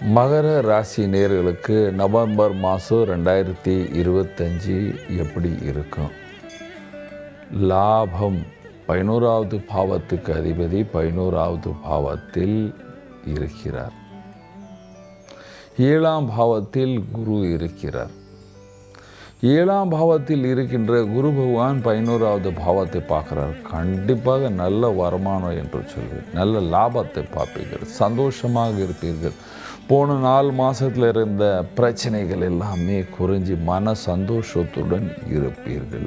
மகர ராசி நேயர்களுக்கு நவம்பர் மாதம் 2025 எப்படி இருக்கும்? லாபம் 11வது பாவத்துக்கு அதிபதி 11வது பாவத்தில் இருக்கிறார். 7ஆம் பாவத்தில் குரு இருக்கிறார். 7ஆம் பாவத்தில் இருக்கின்ற குரு பகவான் 11வது பாவத்தை பார்க்குறார். கண்டிப்பாக நல்ல வருமானம் என்று சொல்வேன். நல்ல லாபத்தை பார்ப்பீர்கள், சந்தோஷமாக இருப்பீர்கள். போன 4 மாதத்தில் இருந்த பிரச்சனைகள் எல்லாமே குறைஞ்சி மன சந்தோஷத்துடன் இருப்பீர்கள்.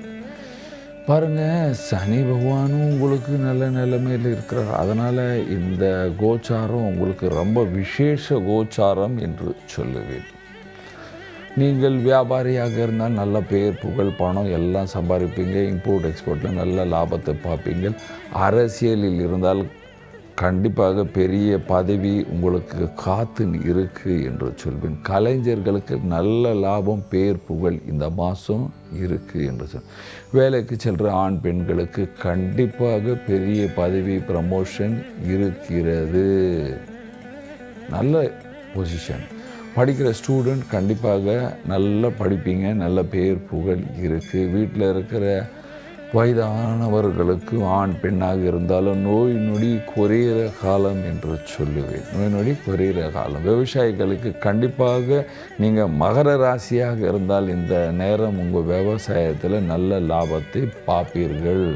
பாருங்கள், சனி பகவானும் உங்களுக்கு நல்ல நிலைமையில் இருக்கிறார். அதனால் இந்த கோச்சாரம் உங்களுக்கு ரொம்ப விசேஷ கோச்சாரம் என்று சொல்லுவேன். நீங்கள் வியாபாரியாக இருந்தால் நல்ல பெயர், புகழ், பணம் எல்லாம் சம்பாதிப்பீங்க. இம்போர்ட் எக்ஸ்போர்ட்டில் நல்ல லாபத்தை பார்ப்பீங்க. அரசியலில் இருந்தால் கண்டிப்பாக பெரிய பதவி உங்களுக்கு காத்து இருக்குது என்று சொல்வேன். கலைஞர்களுக்கு நல்ல லாபம், பேர், புகழ் இந்த மாதம் இருக்குது என்று சொல். வேலைக்கு செல்கிற ஆண் பெண்களுக்கு கண்டிப்பாக பெரிய பதவி, ப்ரமோஷன் இருக்கிறது. நல்ல பொசிஷன். படிக்கிற ஸ்டூடெண்ட் கண்டிப்பாக நல்லா படிப்பீங்க. நல்ல பேர், புகழ் இருக்குது. வீட்டில் இருக்கிற வயதானவர்களுக்கு ஆண் பெண்ணாக இருந்தாலும் நோய் நொடி குறையிற காலம் என்று சொல்லுவேன். நோய் நொடி குறையிற காலம். விவசாயிகளுக்கு கண்டிப்பாக நீங்கள் மகர ராசியாக இருந்தால் இந்த நேரம் உங்கள் விவசாயத்தில் நல்ல லாபத்தை பார்ப்பீர்கள்.